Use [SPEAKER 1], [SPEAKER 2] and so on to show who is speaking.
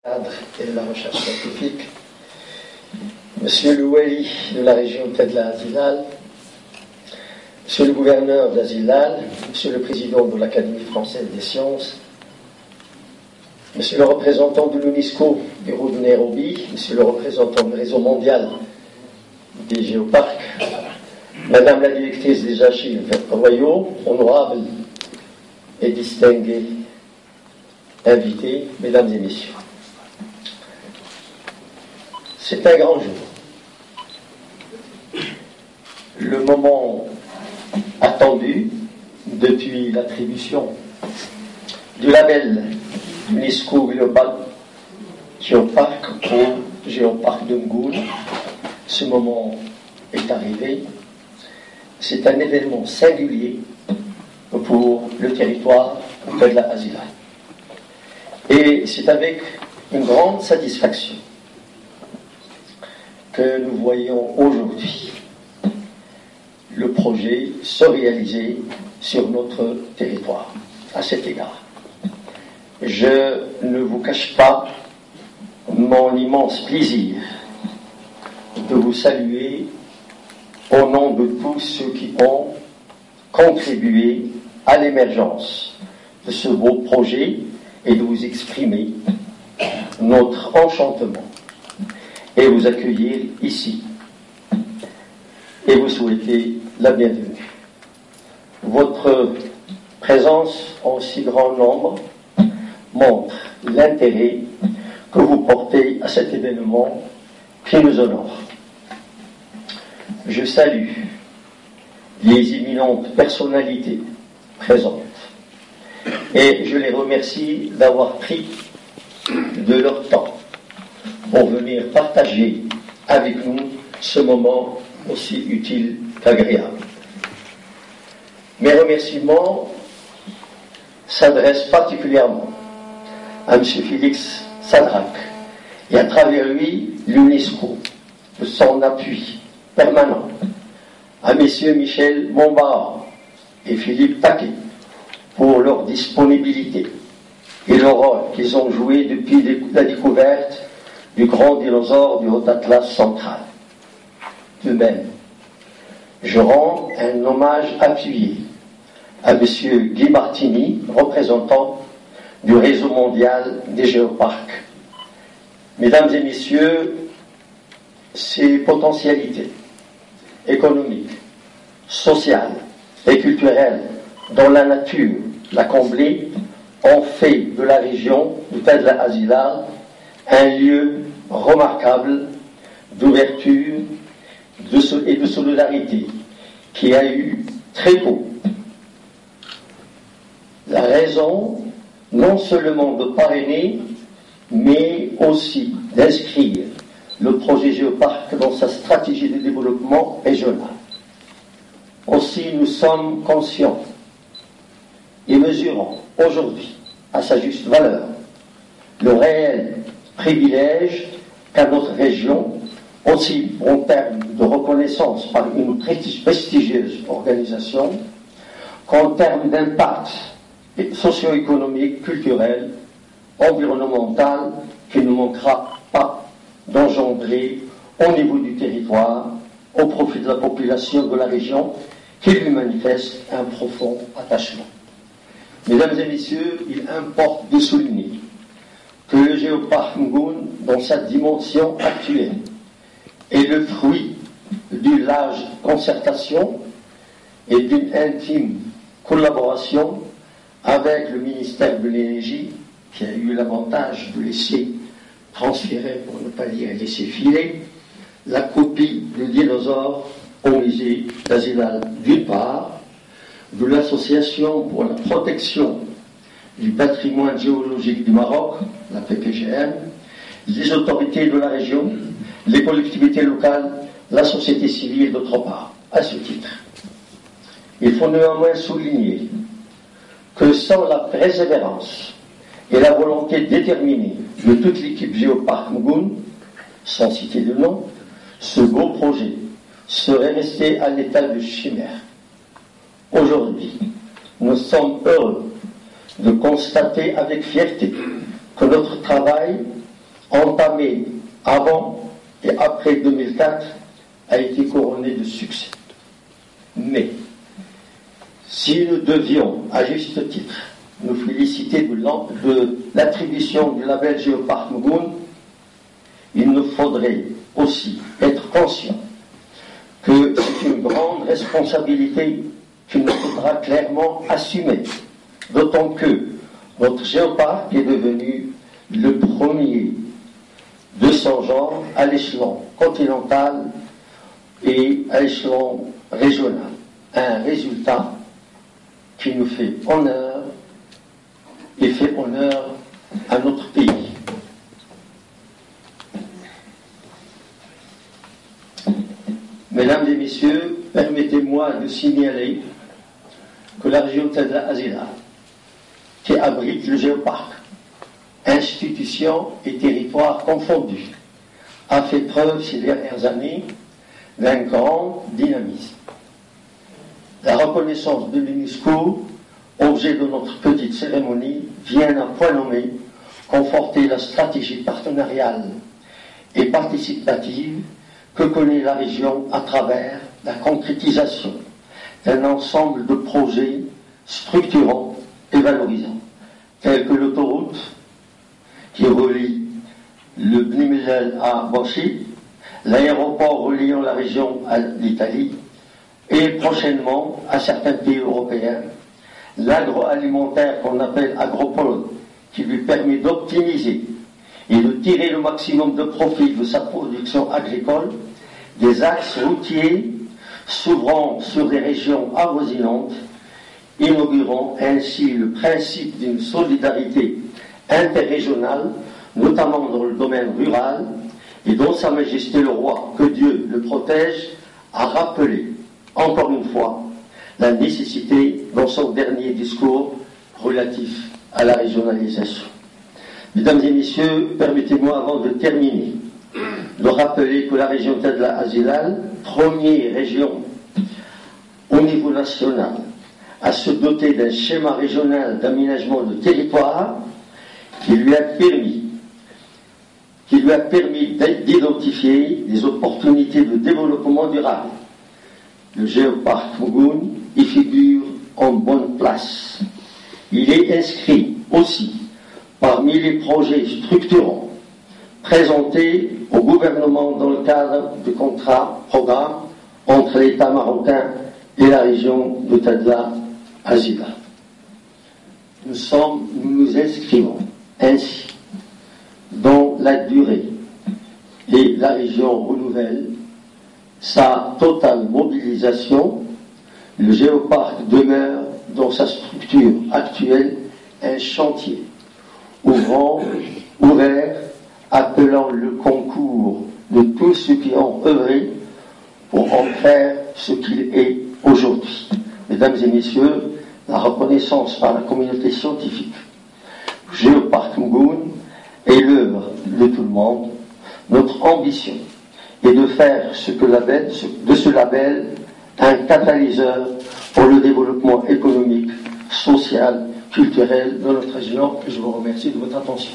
[SPEAKER 1] cadre et de la recherche scientifique, Monsieur le Wali de la région Tedla-Azilal, Monsieur le gouverneur d'Azilal, Monsieur le président de l'Académie française des sciences, Monsieur le représentant de l'UNESCO bureau de Nairobi, Monsieur le représentant du réseau mondial des géoparcs, Madame la directrice des archives royaux, honorables et distingués invités, Mesdames et Messieurs. C'est un grand jour. Le moment attendu depuis l'attribution du label UNESCO Global Géoparc au Géoparc de Ngoul. Ce moment est arrivé. C'est un événement singulier pour le territoire de la Azilal. Et c'est avec une grande satisfaction que nous voyons aujourd'hui le projet se réaliser sur notre territoire. À cet égard, je ne vous cache pas mon immense plaisir de vous saluer au nom de tous ceux qui ont contribué à l'émergence de ce beau projet et de vous exprimer notre enchantement et vous accueillir ici et vous souhaiter la bienvenue. Votre présence en si grand nombre montre l'intérêt que vous portez à cet événement qui nous honore. Je salue les éminentes personnalités présentes et je les remercie d'avoir pris de leur temps pour venir partager avec nous ce moment aussi utile qu'agréable. Mes remerciements s'adressent particulièrement à M. Félix Sadrak et à travers lui l'UNESCO de son appui permanent, à M. Michel Bombard et Philippe Taquet pour leur disponibilité et le rôle qu'ils ont joué depuis la découverte du grand dinosaure du Haut-Atlas central. De même, je rends un hommage appuyé à M. Guy Martini, représentant du réseau mondial des géoparcs. Mesdames et messieurs, ces potentialités économiques, sociales et culturelles dont la nature l'a comblée ont fait de la région de Tedla-Azilal un lieu remarquable d'ouverture et de solidarité qui a eu très tôt la raison non seulement de parrainer mais aussi d'inscrire le projet Géoparc dans sa stratégie de développement régional. Aussi nous sommes conscients et mesurons aujourd'hui à sa juste valeur le réel privilège qu'a notre région, aussi en termes de reconnaissance par une prestigieuse organisation, qu'en termes d'impact socio-économique, culturel, environnemental, qui ne manquera pas d'engendrer au niveau du territoire, au profit de la population de la région, qui lui manifeste un profond attachement. Mesdames et messieurs, il importe de souligner que le Géoparc Ngoul, dans sa dimension actuelle, est le fruit d'une large concertation et d'une intime collaboration avec le ministère de l'Énergie, qui a eu l'avantage de laisser transférer, pour ne pas dire laisser filer, la copie du dinosaure au musée d'Azilal d'une part, de l'Association pour la protection du patrimoine géologique du Maroc, la PPGM, les autorités de la région, les collectivités locales, la société civile d'autre part. À ce titre, il faut néanmoins souligner que sans la persévérance et la volonté déterminée de toute l'équipe Géoparc Ngoul, sans citer de nom, ce beau projet serait resté à l'état de chimère. Aujourd'hui, nous sommes heureux de constater avec fierté que notre travail entamé avant et après 2004, a été couronné de succès. Mais, si nous devions, à juste titre, nous féliciter de l'attribution du label Géoparc Mougoun, il nous faudrait aussi être conscient que c'est une grande responsabilité qu'il nous faudra clairement assumer, d'autant que notre géoparc est devenu le premier de son genre à l'échelon continental et à l'échelon régional. Un résultat qui nous fait honneur et fait honneur à notre pays. Mesdames et messieurs, permettez-moi de signaler que la région Tadla Azila, qui abrite le géoparc, institutions et territoires confondus, a fait preuve ces dernières années d'un grand dynamisme. La reconnaissance de l'UNESCO, objet de notre petite cérémonie, vient à point nommé conforter la stratégie partenariale et participative que connaît la région à travers la concrétisation d'un ensemble de projets structurants et valorisants, tels que l'autoroute qui relie le Bnimel à Boshi, l'aéroport reliant la région à l'Italie et prochainement à certains pays européens, l'agroalimentaire qu'on appelle Agropole, qui lui permet d'optimiser et de tirer le maximum de profit de sa production agricole, des axes routiers s'ouvrant sur des régions avoisinantes, inaugurant ainsi le principe d'une solidarité interrégionale, notamment dans le domaine rural, et dont Sa Majesté le Roi, que Dieu le protège, a rappelé, encore une fois, la nécessité dans son dernier discours relatif à la régionalisation. Mesdames et messieurs, permettez-moi avant de terminer de rappeler que la région Tadla Azilal, première région au niveau national à se doter d'un schéma régional d'aménagement de territoire qui lui a permis d'identifier des opportunités de développement durable. Le géoparc Mougoun y figure en bonne place. Il est inscrit aussi parmi les projets structurants présentés au gouvernement dans le cadre du contrat-programme entre l'État marocain et la région de Tadla Azila. Nous nous inscrivons ainsi dans la durée et la région renouvelle sa totale mobilisation. Le géoparc demeure dans sa structure actuelle un chantier ouvert, appelant le concours de tous ceux qui ont œuvré pour en faire ce qu'il est aujourd'hui. Mesdames et messieurs, la reconnaissance par la communauté scientifique du géoparc Mougoun est l'œuvre de tout le monde. Notre ambition est de faire de ce label un catalyseur pour le développement économique, social, culturel de notre région. Je vous remercie de votre attention.